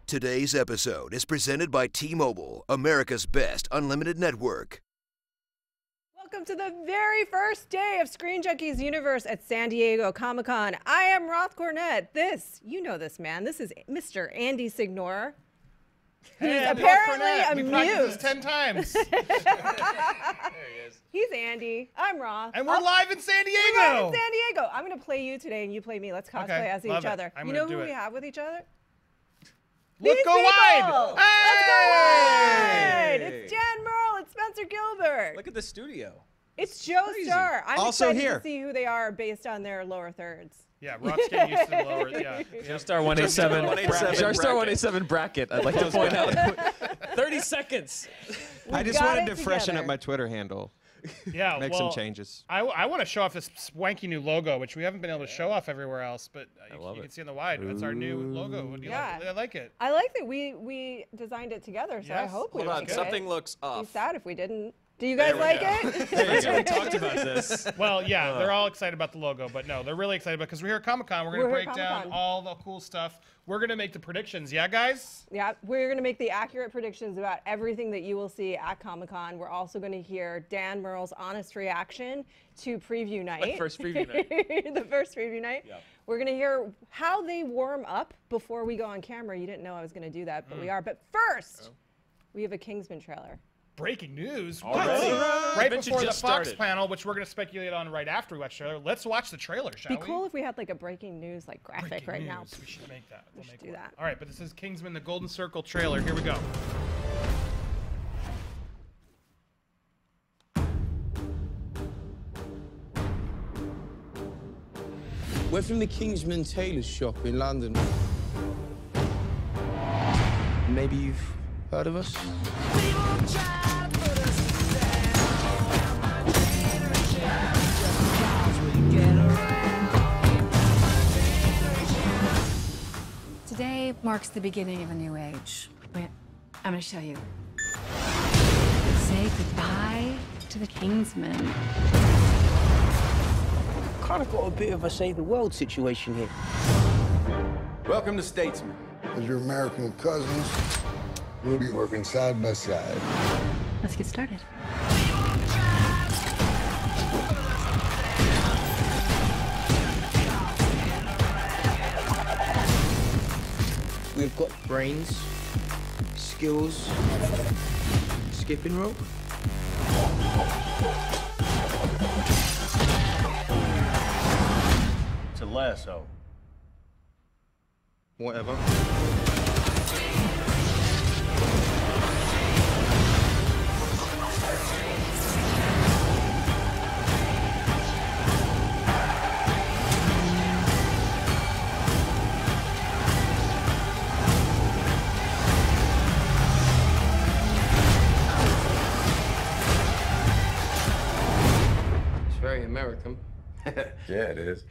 Today's episode is presented by T-Mobile, America's best unlimited network. Welcome to the very first day of Screen Junkies Universe at San Diego Comic-Con. I am Roth Cornett. You know this man. This is Mr. Andy Signor. Hey, He's apparently a we mute. practiced this 10 times. There he is. He's Andy. I'm Roth. And we're live in San Diego. We're live in San Diego. I'm going to play you today, and you play me. Let's cosplay as each other. You know who we have with each other? Look, go wide! Let's go wide! It's Jan Merle. It's Spencer Gilbert. Look at the studio. It's Joe Starr. I'm also excited here to see who they are based on their lower thirds. Yeah, Roth's getting used to the lower. Yeah. Joe Star 187. Joe Star 187 bracket. I'd like to point out. 30 seconds. I just wanted to freshen up my Twitter handle. Yeah, Make some changes. I want to show off this swanky new logo, which we haven't been able to show off everywhere else, but you can see on the wide. That's our new logo. What do you like? I like it. I like that we designed it together, so I hope we Hold on, something looks off. Be sad if we didn't. Do you guys like it? We talked about this. Well, yeah, they're all excited about the logo, but no, they're really excited because we're here at Comic-Con. We're going to break down all the cool stuff. We're going to make the predictions. Yeah, guys? Yeah, we're going to make the accurate predictions about everything that you will see at Comic-Con. We're also going to hear Dan Merle's honest reaction to preview night. The first preview night. The first preview night. Yeah. We're going to hear how they warm up before we go on camera. You didn't know I was going to do that, but we are. But first, we have a Kingsman trailer. Breaking news. Already? Right before the Fox panel, which we're going to speculate on right after we watch the trailer. Let's watch the trailer, shall we? It'd be cool if we had like a breaking news like graphic right now. We should make that. We should do that. All right, but this is Kingsman, the Golden Circle trailer. Here we go. We're from the Kingsman tailor's shop in London. Maybe you've heard of us? Today marks the beginning of a new age. Wait, I'm gonna show you. Say goodbye to the Kingsman. Kind of got a bit of a save the world situation here. Welcome to Statesman. As your American cousins, we'll be working side by side. Let's get started. We've got brains, skills, skipping rope. It's a lasso. Whatever. It's very American. Yeah, it is.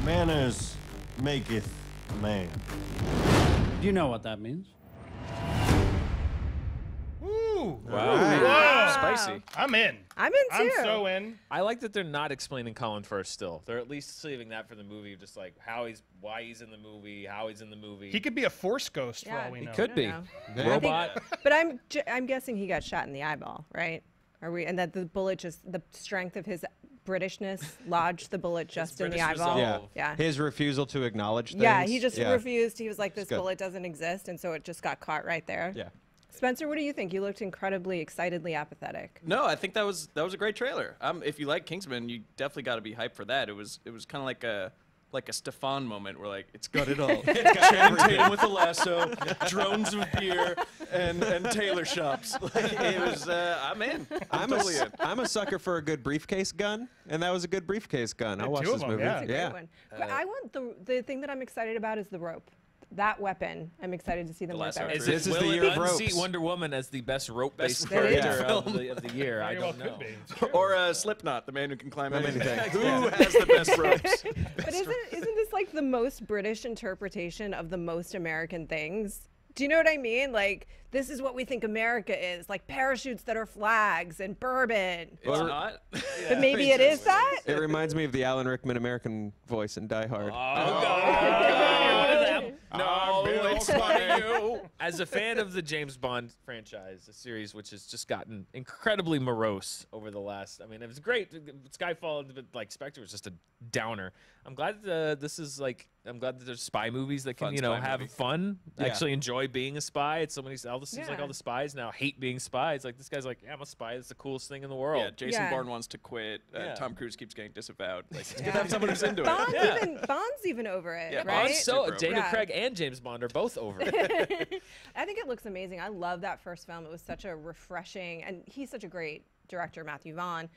Manners maketh man. Do you know what that means? Ooh. Wow. Spicy. I'm in. I'm in too. I'm so in. I like that they're not explaining Colin Firth still. They're at least saving that for the movie, just like why he's in the movie, how he's in the movie. He could be a Force ghost for all we know. He could be. know. Robot. But I'm guessing he got shot in the eyeball, right? And that the bullet the strength of his Britishness lodged the bullet just in the eyeball. Yeah. His refusal to acknowledge things. Yeah, he just refused. He was like, this bullet doesn't exist, and so it just got caught right there. Yeah. Spencer, what do you think? You looked incredibly excitedly apathetic. No, I think that was a great trailer. If you like Kingsman, you definitely got to be hyped for that. It was kind of like a Stefan moment where like it's got it all. Channing Tatum with a lasso, drones of beer, and tailor shops. Like, it was. I'm in. I'm totally in. I'm a sucker for a good briefcase gun, and that was a good briefcase gun. I'll watch this movie. Yeah. It's a great one. But I want the thing that I'm excited about is the rope. That weapon, I'm excited to see them with that. This is the year of ropes. Unseat Wonder Woman as the best rope-based character of the year. I don't know. Or Slipknot, the man who can climb anything. Who Yeah. has the best ropes? But isn't this like the most British interpretation of the most American things? Do you know what I mean? Like, this is what we think America is, like parachutes that are flags and bourbon. It's not. But maybe it is that? It reminds me of the Alan Rickman American voice in Die Hard. No, it's not you. As a fan of the James Bond franchise, a series which has just gotten incredibly morose over the last. I mean, it was great. Skyfall, like Spectre, was just a downer. I'm glad this is like. I'm glad that there's spy movies that can, have fun. Actually enjoy being a spy. It's so many. It seems like all the spies now hate being spies. Like this guy's like, yeah, I'm a spy. It's the coolest thing in the world. Yeah, Jason Bourne wants to quit. Tom Cruise keeps getting disavowed. Like, it's good to have someone who's into it. Bond's even over it, right? Bond's so Daniel Craig and James Bond are both over it. I think it looks amazing. I love that first film. It was such a refreshing, and he's such a great director, Matthew Vaughn.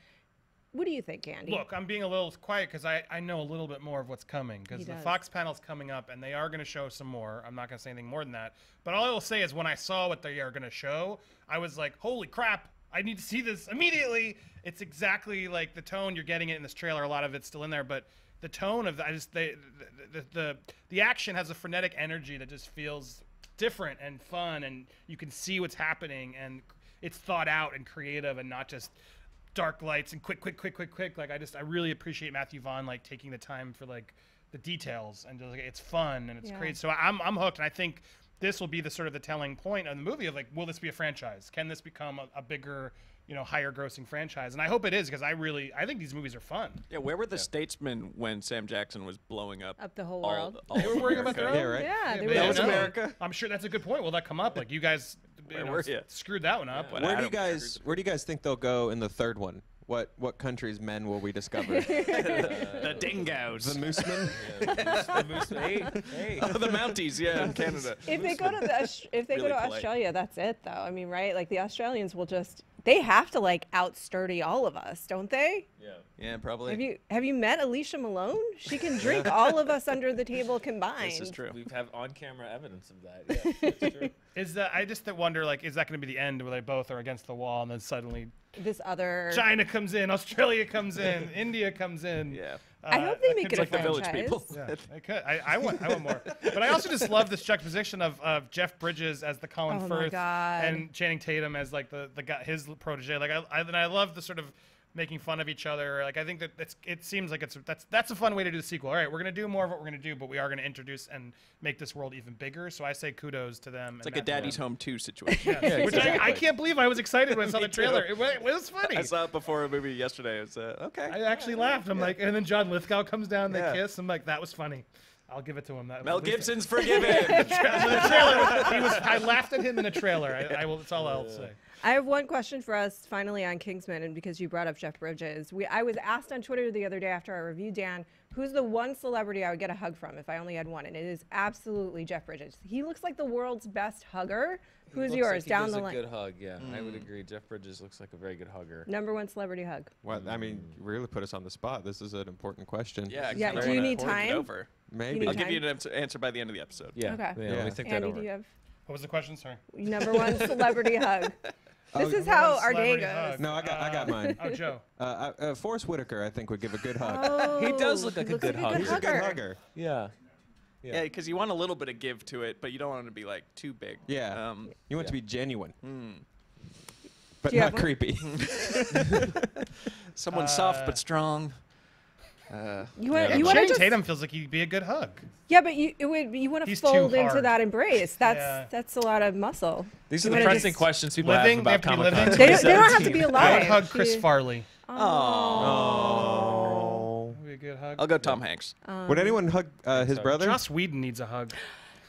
What do you think, Andy? Look, I'm being a little quiet because I know a little bit more of what's coming, because the Fox panel's coming up and they are going to show some more. I'm not going to say anything more than that. But all I will say is when I saw what they are going to show, I was like, holy crap, I need to see this immediately. It's exactly like the tone. You're getting it in this trailer. A lot of it's still in there, but the tone of the action has a frenetic energy that just feels different and fun, and you can see what's happening, and it's thought out and creative and not just dark lights and quick. Like I really appreciate Matthew Vaughn like taking the time for like the details, and just, like, it's fun and it's great. So I'm hooked, and I think this will be the sort of the telling point of the movie of like, will this be a franchise? Can this become a bigger, higher grossing franchise? And I hope it is, because I think these movies are fun. Yeah, where were the statesmen when Sam Jackson was blowing up the whole world? They were worrying about their own. Yeah, right. Yeah, that was America. I'm sure that's a good point. Will that come up? Like you guys screwed that one up. Where do you guys think they'll go in the third one? What country's men will we discover? The dingoes. The moosemen? Hey. The Mounties, in Canada. If they go to Australia, that's it, though. I mean, right? Like the Australians will they have to like out-sturdy all of us, don't they? Yeah, probably. Have you met Alicia Malone? She can drink all of us under the table combined. This is true. We have on-camera evidence of that. Yeah, that's true. I just wonder, like, is that going to be the end where they both are against the wall and then suddenly this other China comes in, Australia comes in, India comes in? Yeah. I hope they make it like a the franchise. Village People. Yeah, I could. I want more. But I also just love this juxtaposition of Jeff Bridges as the Colin Firth and Channing Tatum as like the guy, his protege. Like I love the sort of making fun of each other. Like I think that it seems like that's a fun way to do the sequel. All right, we're gonna do more of what we're gonna do, but we are gonna introduce and make this world even bigger. So I say kudos to them. It's like a Daddy's Home 2 situation. Which I can't believe I was excited when I saw the trailer. It was funny. I saw it before a movie yesterday. It was okay. I actually laughed. I'm like, and then John Lithgow comes down, they kiss. I'm like, that was funny. I'll give it to him. Mel Gibson's forgiven. I laughed at him in a trailer. That's all I'll say. I have one question for us finally on Kingsman, and because you brought up Jeff Bridges. I was asked on Twitter the other day after I reviewed Dan, who's the one celebrity I would get a hug from if I only had one, and it is absolutely Jeff Bridges. He looks like the world's best hugger. Who's yours? Like down the line. A good hug, yeah. I would agree. Jeff Bridges looks like a very good hugger. Number one celebrity hug. Well, I mean, you really put us on the spot. This is an important question. Yeah. Do you need time? Maybe. I'll give you an answer by the end of the episode. Yeah. Okay. Yeah. Let me think Andy, that over. do you have What was the question? Sorry. number one celebrity hug? This is how our day goes. No, I got mine. Oh, Joe. Forrest Whitaker, I think, would give a good hug. Oh, he does look like a good hugger. He's a good hugger. Yeah. Yeah, because you want a little bit of give to it, but you don't want it to be like too big. Yeah. You want it to be genuine. But you not have one? creepy. Someone soft but strong. You want Channing to Tatum feels like he'd be a good hug. Yeah, but you want to He's fold too into hard. that embrace. That's a lot of muscle. These are You the wanna pressing just- questions people Living? have about They have to be Comic-Con. living? They don't have to be I alive. would hug Chris Farley. Oh. That'd be a good hug. I'll go Tom Hanks. Would anyone hug his brother? Joss Whedon needs a hug.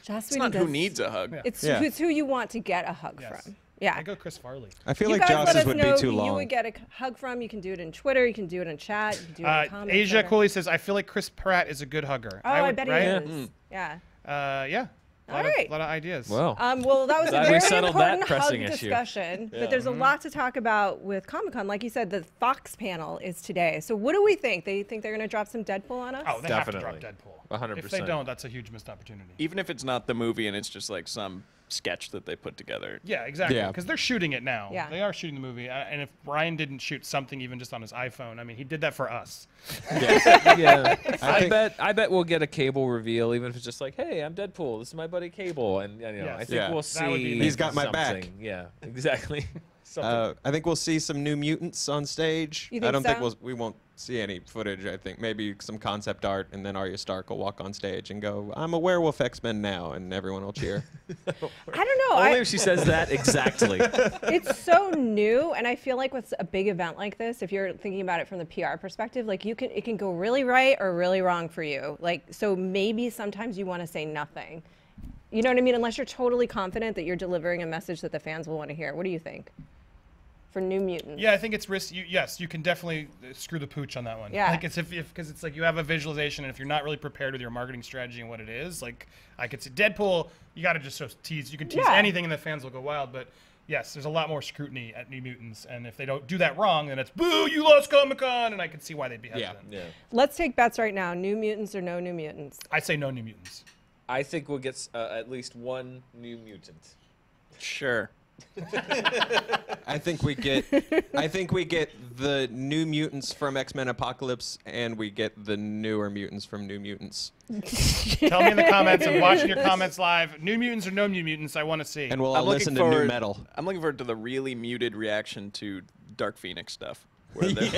Joss It's not who needs a hug. It's who you want to get a hug from. Yeah. I go Chris Farley. I feel You like guys let Joss's us would know be too who long. you would get a hug from. You can do it in Twitter. You can do it in chat. You can do it in comments. Asia Cooley says, I feel like Chris Pratt is a good hugger. Oh, I bet he is. Yeah. Yeah. All right. A lot of ideas. Well, well, that was a glad we very settled that important pressing hug issue. discussion. Yeah. But there's a lot to talk about with Comic-Con. Like you said, the Fox panel is today. So what do we think? They think they're going to drop some Deadpool on us? Oh, they Definitely. have to drop Deadpool. 100%. If they don't, that's a huge missed opportunity. Even if it's not the movie and it's just like some sketch that they put together. Yeah, exactly. Yeah. Because they're shooting it now. Yeah. They are shooting the movie. And if Ryan didn't shoot something even just on his iPhone, I mean, he did that for us. Yeah, I bet we'll get a Cable reveal, even if it's just like, "Hey, I'm Deadpool. This is my buddy Cable," and you know, Yes. I think Yeah. we'll That would be see. amazing. He's got my back. something. Yeah, exactly. I think we'll see some New Mutants on stage. You I think don't think so? we won't see any footage. I think maybe some concept art, and then Arya Stark will walk on stage and go, "I'm a werewolf X-Men now," and everyone will cheer. I don't know. Only if she says that exactly. It's so new, and I feel like with a big event like this, if you're thinking about it from the PR perspective, like it can go really right or really wrong for you. Like, so maybe sometimes you want to say nothing. You know what I mean? Unless you're totally confident that you're delivering a message that the fans will want to hear. What do you think? For New Mutants. Yeah, I think it's risky. Yes, you can definitely screw the pooch on that one. Yeah. Like it's because it's like you have a visualization, and if you're not really prepared with your marketing strategy and what it is, like I could see Deadpool, you got to just tease. You can tease anything, and the fans will go wild. But yes, there's a lot more scrutiny at New Mutants, and if they don't do that wrong, then it's boo, you lost Comic-Con, and I can see why they'd be hesitant. Yeah. Let's take bets right now. New Mutants or no New Mutants? I say no New Mutants. I think we'll get at least one New Mutant. Sure. I think we get the New Mutants from X-Men Apocalypse, and we get the newer mutants from New Mutants. Tell me in the comments. I'm watching your comments live. New Mutants or no New Mutants? I want to see. And we'll all listen to New Metal. I'm looking forward to the really muted reaction to Dark Phoenix stuff. Where they're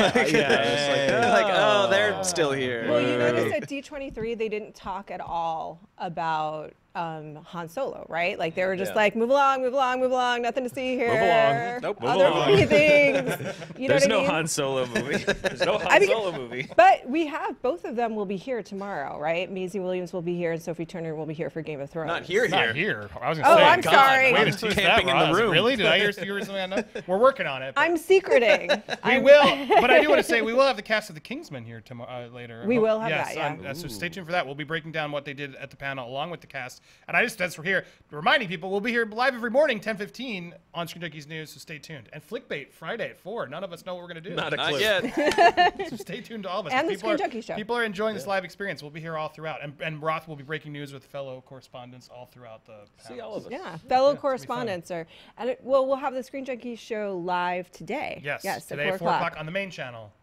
they're still here. Well, you notice at D23 they didn't talk at all about Han Solo, right? Like they were just like, move along, move along, move along, nothing to see here. Move along. Nope, move Other along. movie things. You know There's what I no mean? Han Solo movie. There's no Han Solo movie. But we have, both of them will be here tomorrow, right? Maisie Williams will be here and Sophie Turner will be here for Game of Thrones. Not here. Not here. I was gonna say. I'm sorry. Way to tease Camping that, in the Roz. room. Really? Did I hear something I know? We're working on it. I'm secreting. We will, but I do want to say we will have the cast of the Kingsman here tomorrow later. We will have yes, that, yeah. So stay tuned for that. We'll be breaking down what they did at the panel along with the cast. And I just, as we're here, reminding people we'll be here live every morning, 10:15 on Screen Junkies News. So stay tuned. And Flickbait Friday at 4. None of us know what we're gonna do. Not clue. yet. So stay tuned to all of us. And the People Screen Junkies show. People are enjoying this live experience. We'll be here all throughout. And Roth will be breaking news with fellow correspondents all throughout the panels. See all of us. Yeah, fellow correspondents are, and we'll have the Screen Junkies show live today. Yes, at today 4 o'clock on the main channel.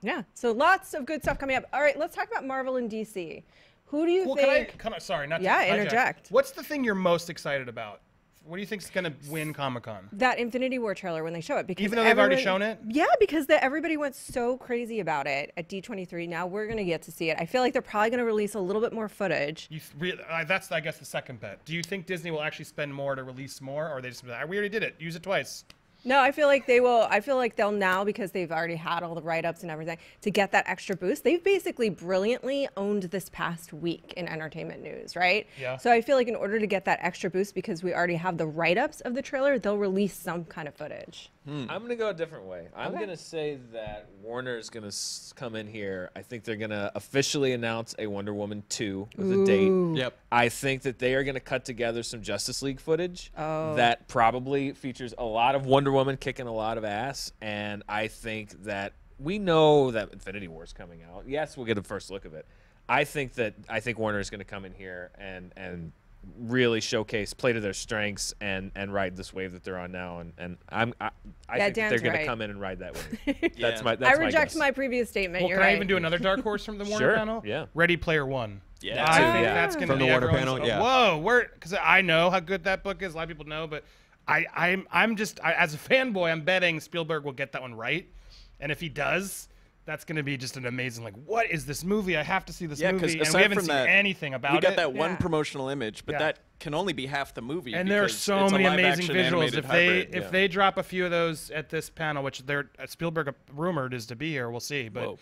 Yeah, so lots of good stuff coming up. All right, let's talk about Marvel and DC. Who do you think? Sorry, not to Yeah, hijack. interject. What's the thing you're most excited about? What do you think is going to win Comic-Con? That Infinity War trailer when they show it, because Even though they've already shown it? Yeah, because everybody went so crazy about it at D23. Now we're gonna get to see it. I feel like they're probably gonna release a little bit more footage. That's, I guess, the second bet. Do you think Disney will actually spend more to release more, or are they just like, we already did it, use it twice? No, I feel like they will. I feel like they'll now, because they've already had all the write-ups and everything, to get that extra boost. They've basically brilliantly owned this past week in entertainment news, right? Yeah. So I feel like in order to get that extra boost, because we already have the write-ups of the trailer, they'll release some kind of footage. I'm going to go a different way. I'm going to say that Warner is going to come in here. I think they're going to officially announce a Wonder Woman 2 with a date. Yep. I think that they are going to cut together some Justice League footage that probably features a lot of Wonder Woman kicking a lot of ass. And I think that we know that Infinity War is coming out. Yes, we'll get a first look of it. I think Warner is going to come in here and really showcase, play to their strengths, and ride this wave that they're on now. And I think Dan's they're going right. to come in and ride that wave. Yeah. That's I reject guess. my previous statement. Well, You're can right. I even do another dark horse from the Warner Sure, panel? yeah. Ready Player One. Yeah. I think that's going to From be the Warner everyone's- panel, yeah. Whoa, because I know how good that book is. A lot of people know, but I'm just as a fanboy, I'm betting Spielberg will get that one right, and if he does, that's going to be just an amazing, like, what is this movie? I have to see this movie, and we haven't seen anything about it. We got that one promotional image, but Yeah. that can only be half the movie. And there are because so it's a many amazing live-action visuals. animated If hybrid. they drop a few of those at this panel, which they're Spielberg rumored is to be here, we'll see. But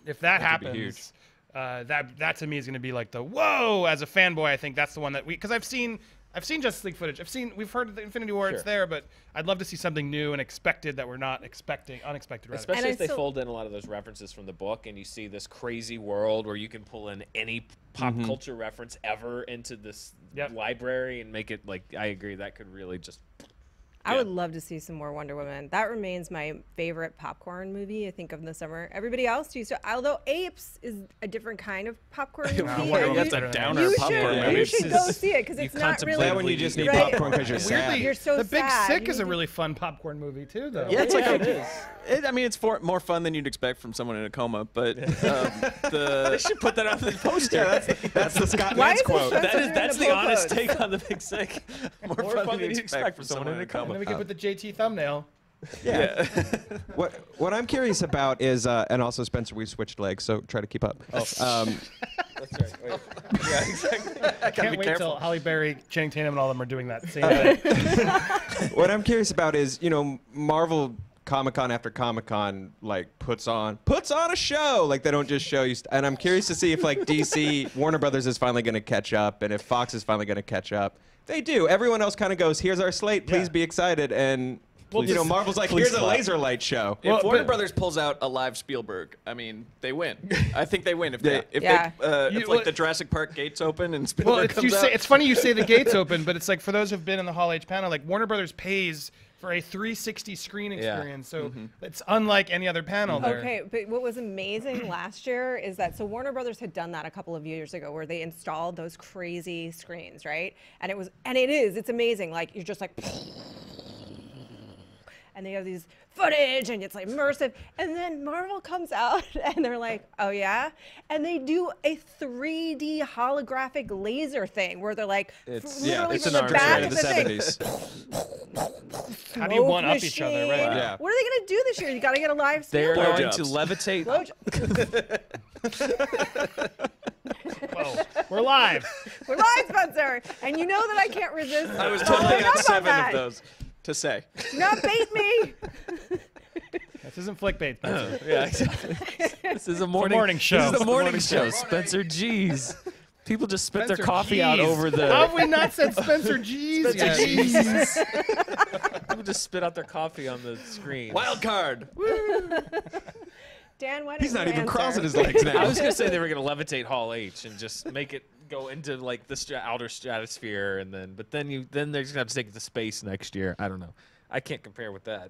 if that happens, that to me is going to be like the whoa. As a fanboy, I think that's the one that because I've seen Justice League footage. We've heard the Infinity War, it's there, but I'd love to see something new and unexpected rather. Especially if they fold in a lot of those references from the book, and you see this crazy world where you can pull in any pop culture reference ever into this library and make it like. I agree, that could really just. I would love to see some more Wonder Woman. That remains my favorite popcorn movie, I think, of the summer. Everybody else too. So, although Apes is a different kind of popcorn movie, That's a downer popcorn movie. you should go see it because it's not really. That when you just need popcorn because you're sad. Weirdly, You're so The Big sad. Sick You is a need really fun popcorn movie too, though. Yeah, it's like it is. I mean, it's more fun than you'd expect from someone in a coma, but They the should put that on the poster. That's the Scott Why Vance is it quote. That's the honest pose? take on the Big Sick. More fun than you'd expect from someone in a And coma. then we can put the JT thumbnail. Yeah. What I'm curious about is, and also Spencer, we switched legs, so try to keep up. That's right. Wait. Yeah, exactly. I can't wait till Halle Berry, Channing Tatum, and all of them are doing that same thing. What I'm curious about is, Marvel Comic-Con after Comic-Con puts on a show. Like, they don't just show you. And I'm curious to see if DC, Warner Brothers is finally going to catch up, and if Fox is finally going to catch up. They do. Everyone else kind of goes, here's our slate. Please be excited. And Marvel's like, here's a laser light show. If Warner Brothers pulls out a live Spielberg, I mean, they win. I think they win if the Jurassic Park gates open and Spielberg comes out. It's funny you say the gates open, but it's like for those who've been in the Hall H panel, like Warner Brothers pays for a 360 screen experience, so it's unlike any other panel there. Okay, but what was amazing last year is that Warner Brothers had done that a couple of years ago, where they installed those crazy screens, right? And it's amazing. Like you're just like. And they have these footage, and it's like immersive. And then Marvel comes out, and they're like, "Oh yeah," and they do a 3D holographic laser thing where they're like, it's from an the back of the thing. 70s. How do you one up each other, right? Yeah. What are they gonna do this year? You got to get a live. They're Spielberg. going to levitate. Whoa, we're live. We're live, Spencer, and you know that I can't resist. I was following totally up got on 7 that. of those to say. Do not bait me. This isn't flickbait, Spencer. Yeah, exactly. This is a morning show. This is the It's morning show. Spencer G's. People just spit their Spencer coffee out G's. over the. How have we not said Spencer G's yet? People just spit out their coffee on the screen. Wild card. Dan, why don't He's you not even answer? crossing his legs now. I was gonna say they were gonna levitate Hall H and just make it go into like the outer stratosphere, and then they're just gonna have to take it to space next year. I don't know. I can't compare with that.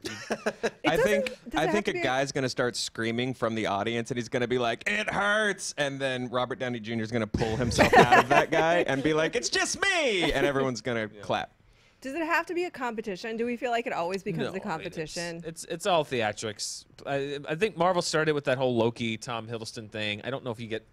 I think a guy's going to start screaming from the audience, and he's going to be like, "It hurts!" And then Robert Downey Jr. is going to pull himself out of that guy and be like, "It's just me!" And everyone's going to clap. Does it have to be a competition? Do we feel like it always becomes a competition? I mean, it's all theatrics. I think Marvel started with that whole Loki, Tom Hiddleston thing. I don't know if you get.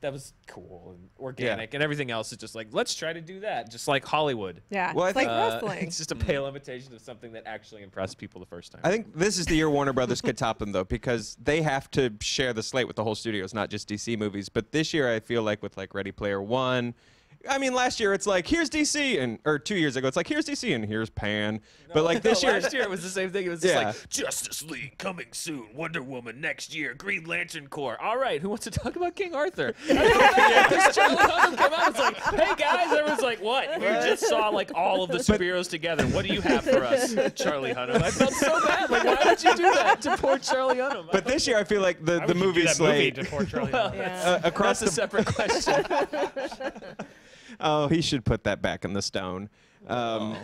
That was cool and organic, and everything else is just like, let's try to do that, just like Hollywood. Yeah, well, it's like wrestling. It's just a pale imitation of something that actually impressed people the first time. I think this is the year Warner Brothers could top them, though, because they have to share the slate with the whole studio. It's not just DC movies. But this year, I feel like with Ready Player One. I mean, last year it's like, here's DC, or 2 years ago it's like, here's DC and here's Pan. But this year, last year it was the same thing. It was just like Justice League coming soon, Wonder Woman next year, Green Lantern Corps. All right, who wants to talk about King Arthur? Charlie Hunnam came out. It's like, hey guys, everyone's like, what? We just saw like all of the superheroes together. What do you have for us, Charlie Hunnam? I felt so bad. Like, why would you do that to poor Charlie Hunnam? But this year I feel like the movie slate to poor Charlie Hunnam? across That's a separate question. Oh, he should put that back in the stone. I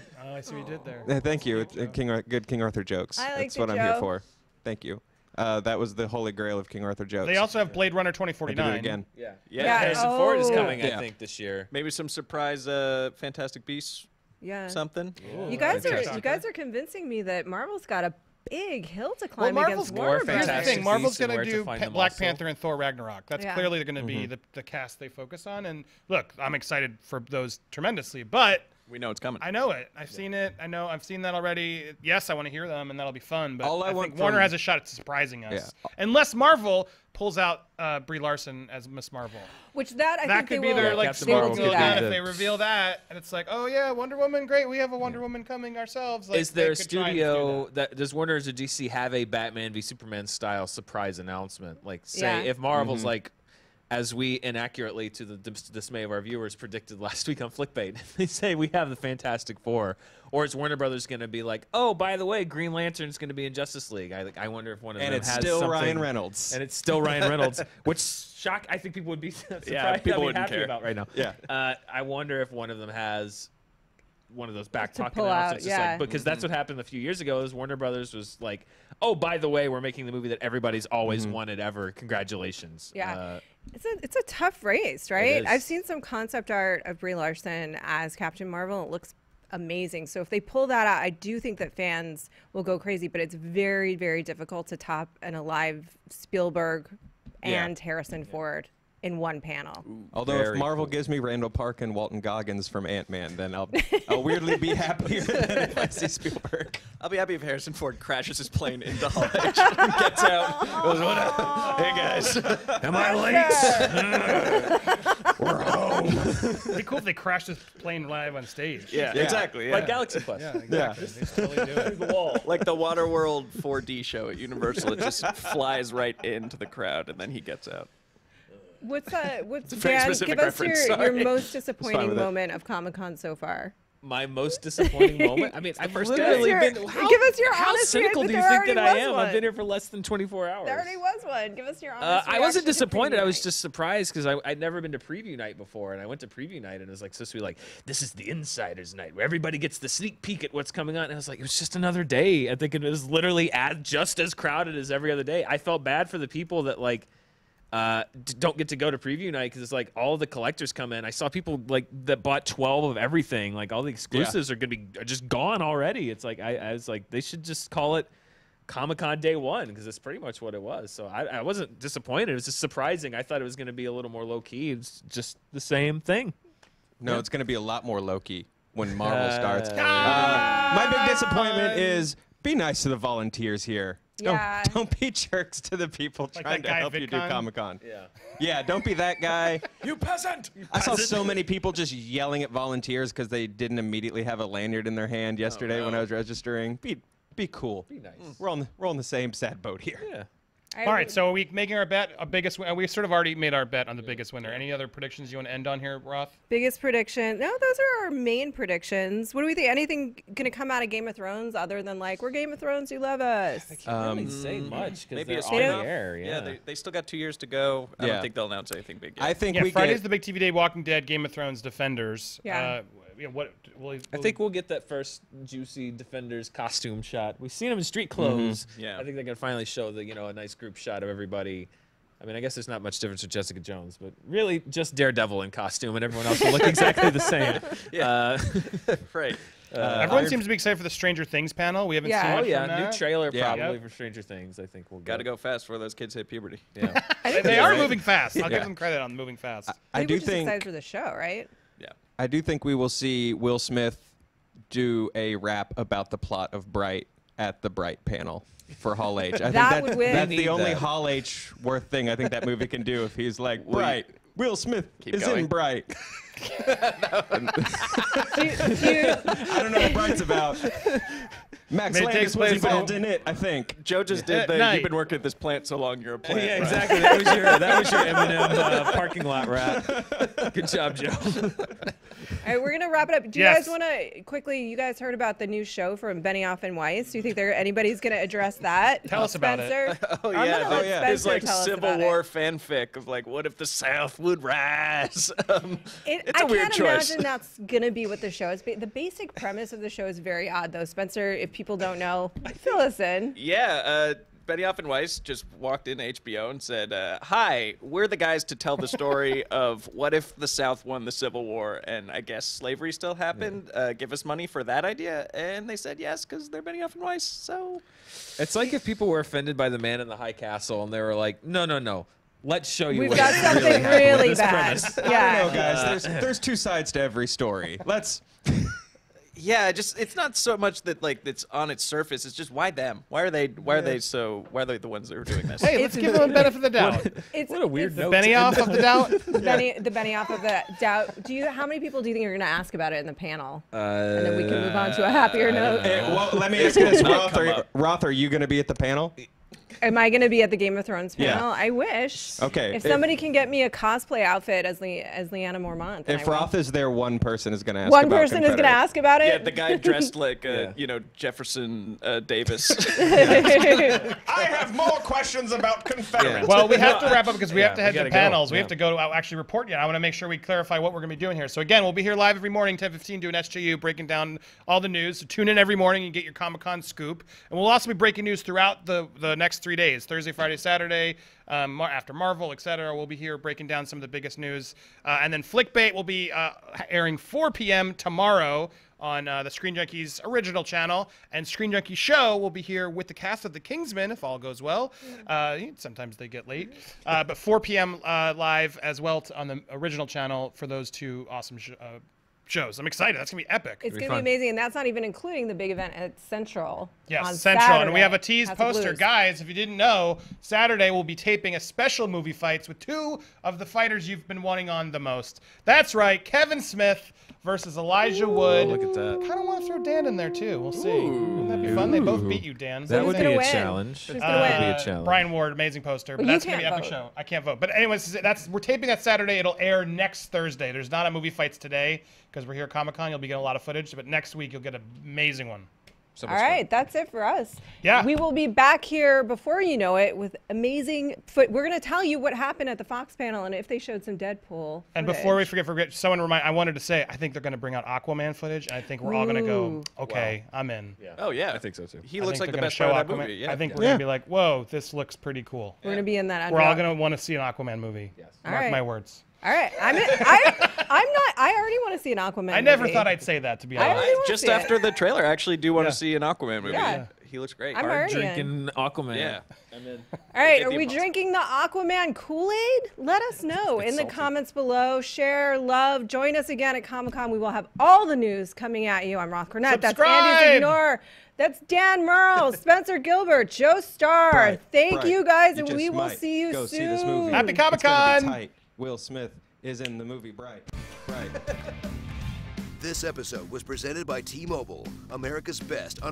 see what you did there. Thank you. It's good King Arthur jokes. I like That's the what I'm here joke. for. Thank you. That was the holy grail of King Arthur jokes. They also have Blade Runner I did 2049. it again. Yeah. Harrison Ford is coming, Yeah. I think, this year. Maybe some surprise Fantastic Beasts Yeah. something. You guys fantastic. are convincing me that Marvel's got a big hill to climb Marvel's against Warner Here's the Brothers. Fantastic thing: Marvel's Beasts and going where to to do find them Black also. Panther and Thor Ragnarok. That's Yeah. clearly going to be the cast they focus on. And look, I'm excited for those tremendously, but We know it's coming. I know it. I've seen it. I know. I've seen that already. Yes, I want to hear them, and that'll be fun. But All I I want think Warner from- has a shot at surprising us, Yeah. unless Marvel pulls out Brie Larson as Miss Marvel. Which that I That think could they be will. their Captain they will Marvel do sequel could be that. if the- they reveal that, and it's like, oh yeah, Wonder Woman, great. We have a Wonder Woman coming ourselves. Like, Is there a they could try and do studio that does Warner or DC have a Batman v Superman style surprise announcement? Like, say Yeah. if Marvel's like, as we inaccurately, to the dismay of our viewers, predicted last week on Flickbait, they say we have the Fantastic Four, or is Warner Brothers going to be like, oh, by the way, Green Lantern's going to be in Justice League? I wonder if one of And them it's has still something, Ryan Reynolds. and it's still Ryan Reynolds, which I think people would be surprised. people I mean, wouldn't happy care. about right now. Yeah. I wonder if one of them has one of those back pocket pull announcements. out, yeah. Because that's what happened a few years ago. Is Warner Brothers was like, oh, by the way, we're making the movie that everybody's always wanted ever. Congratulations. Yeah. It's a tough race, right? I've seen some concept art of Brie Larson as Captain Marvel. And it looks amazing. So if they pull that out, I do think that fans will go crazy. But it's very, very difficult to top an alive Spielberg and Harrison Ford in one panel. Although if Marvel gives me Randall Park and Walton Goggins from Ant-Man, then I'll weirdly be happier than if I see Spielberg. I'll be happy if Harrison Ford crashes his plane into Hall H and gets out. Goes, "What up? Hey guys, am I late? We're home." It'd be cool if they crashed this plane live on stage. Yeah, exactly. Yeah. Like Galaxy Quest. Yeah, exactly. They totally do it. The wall. Like the Waterworld 4D show at Universal, it just flies right into the crowd and then he gets out. What's very Dan, specific give us reference, your sorry. most disappointing moment of Comic-Con so far. My most disappointing moment. I mean, I've first literally day. been. Give us your how honest cynical reaction, do you but think there that I already am? was I've been one. here for less than 24 hours. There already was one. Give us your honest I wasn't reaction to disappointed. Preview I was Night. just surprised because I'd never been to preview night before, and I went to preview night, and it was like supposed to be like, this is the insiders night where everybody gets the sneak peek at what's coming on. And I was like, it was just another day. I think it was literally just as crowded as every other day. I felt bad for the people that like don't get to go to preview night because it's like all the collectors come in. I saw people like that bought 12 of everything. Like all the exclusives are just gone already. It's like I was like, they should just call it Comic-Con Day 1 because it's pretty much what it was. So I wasn't disappointed. It was just surprising. I thought it was going to be a little more low key. It's just the same thing. No, it's going to be a lot more low-key when Marvel starts. My big disappointment is be nice to the volunteers here. Don't be jerks to the people Like trying that to guy help you do VidCon? Comic-Con. Yeah. Yeah, don't be that guy. You peasant! I saw so many people just yelling at volunteers because they didn't immediately have a lanyard in their hand yesterday when I was registering. Be cool. Be nice. We're on the same sad boat here. Yeah. All right, so are we making our bet? A biggest winner? We sort of already made our bet on the biggest winner. Any other predictions you want to end on here, Roth? Biggest prediction. No, those are our main predictions. What do we think? Anything going to come out of Game of Thrones other than like, we're Game of Thrones, you love us? I can't really say much because Maybe they're a on spin-off. the air. Yeah. They still got 2 years to go. I don't think they'll announce anything big yet. I think Yeah, we Friday's get the big TV day. Walking Dead, Game of Thrones, Defenders. Yeah. What? I think we'll get that first juicy Defenders costume shot. We've seen them in street clothes. Yeah. I think they're gonna finally show a nice group shot of everybody. I mean, I guess there's not much difference with Jessica Jones, but really just Daredevil in costume, and everyone else will look exactly the same. Yeah. Right. Everyone seems to be excited for the Stranger Things panel. We haven't seen much from that. New trailer Yeah. probably for Stranger Things. I think we'll Got to go fast before those kids hit puberty. Yeah. They are moving fast. I'll give them credit on moving fast. I do we're just excited think for the show, right? Yeah. I do think we will see Will Smith do a rap about the plot of Bright at the Bright panel for Hall H. I That think would win. that's We the need only that. Hall H worth thing I think that movie can do if he's like, Bright. Will Smith Keep is going. in Bright. Do you, I don't know what Bright's about. Max It takes Landis was place involved in it, I think. Joe just did the, night. you've been working at this plant so long, you're a plant. Yeah, right? exactly. That was your Eminem parking lot rap. Good job, Joe. all right, we're going to wrap it up. Do you Yes. guys want to quickly, you guys heard about the new show from Benioff and Weiss. Do you think anybody's going to address that? Tell us about it. Spencer? Oh, I'm yeah. gonna let yeah. There's Spencer like tell us Civil about War it. fanfic of like, what if the South would rise? It's I a weird can't choice. imagine that's going to be what the show is. The basic premise of the show is very odd, though. Spencer, if people don't know, fill us in. Yeah, Benioff and Weiss just walked into HBO and said, hi, we're the guys to tell the story of what if the South won the Civil War and I guess slavery still happened. Give us money for that idea. And they said yes because they're Benioff and Weiss. So It's like if people were offended by the Man in the High Castle and they were like, no. Let's show you We've what got something really happened with really this bad. premise. I Yeah. don't know, guys. There's two sides to every story. Let's. yeah, it's not so much that like it's on its surface. It's just why them? Why are they the ones that are doing this? Hey, let's give them a benefit of the doubt. What a weird note. Benioff of the doubt. The Benioff of the doubt. How many people do you think are going to ask about it in the panel? And then we can move on to a happier note. Well, let me ask you this, Roth. Are you going to be at the panel? Am I going to be at the Game of Thrones Yeah. panel? I wish. Okay, If somebody can get me a cosplay outfit as Lyanna Mormont. then If I will. Roth is there, one person is going to ask One about person is going to Confederate. ask about it? Yeah, the guy dressed like, Jefferson Davis. I have more questions about Confederate. Well, we have to wrap up because we have to we head to gotta go. panels. We Yeah. have to go to actually report yet. I want to make sure we clarify what we're going to be doing here. So again, we'll be here live every morning, 10:15, doing SJU, breaking down all the news. So tune in every morning and get your Comic-Con scoop. And we'll also be breaking news throughout the next 3 days, Thursday, Friday, Saturday, after Marvel, etc. We'll be here breaking down some of the biggest news. And then Flickbait will be airing 4 p.m. tomorrow on the Screen Junkies original channel, and Screen Junkies show will be here with the cast of the Kingsman if all goes well. Sometimes they get late, but 4 p.m. Live as well on the original channel for those two awesome shows. I'm excited. That's gonna be epic. It's going to be amazing, and that's not even including the big event at Central. Yes, on Central, Saturday. and we have a teased House of poster. Blues. Guys, if you didn't know, Saturday we'll be taping a special movie fights with two of the fighters you've been wanting on the most. That's right, Kevin Smith versus Elijah Wood. Look at that. Kind of want to throw Dan in there too. We'll see. Wouldn't that be fun? They both beat you, Dan. That would be gonna a win? challenge. Who's That gonna would win? be a challenge. Brian Ward, amazing poster. But Well, you that's gonna be an can't epic vote. show. I can't vote. But anyways, we're taping that Saturday. It'll air next Thursday. There's not a movie fights today because we're here at Comic-Con. You'll be getting a lot of footage, but next week you'll get an amazing one. So All much fun. right, that's it for us. Yeah. We will be back here before you know it with amazing We're going to tell you what happened at the Fox panel and if they showed some Deadpool. And before we forget, someone remind. I wanted to say, I think they're going to bring out Aquaman footage, and I think we're all going to go, okay, I'm in. Yeah. Oh, yeah. I think so too. He I looks think like the they're best gonna part of show that Aquaman. movie. Yeah. I think we're going to be like, whoa, this looks pretty cool. We're going to be in that. We're all going to want to see an Aquaman movie. Yes. Mark right. my words. All right, I'm in. I already want to see an Aquaman. I never movie. thought I'd say that, to be I honest. already wanna Just see it. after the trailer, I actually do want Yeah. to see an Aquaman movie. Yeah. He looks great. I'm already in. Drinking Aquaman. Yeah. I'm in. All right, Get are the we impossible. drinking the Aquaman Kool-Aid? Let us know in the salty. comments below. Share, love, join us again at Comic-Con. We will have all the news coming at you. I'm Roth Cornett. That's Andy Subscribe! Zignor. That's Dan Merle, Spencer Gilbert, Joe Starr. Bright, Thank bright. you guys, You and we just will might see you go soon. see this movie. Happy It's gonna be Comic-Con! tight. Will Smith is in the movie Bright. Right. This episode was presented by T-Mobile, America's best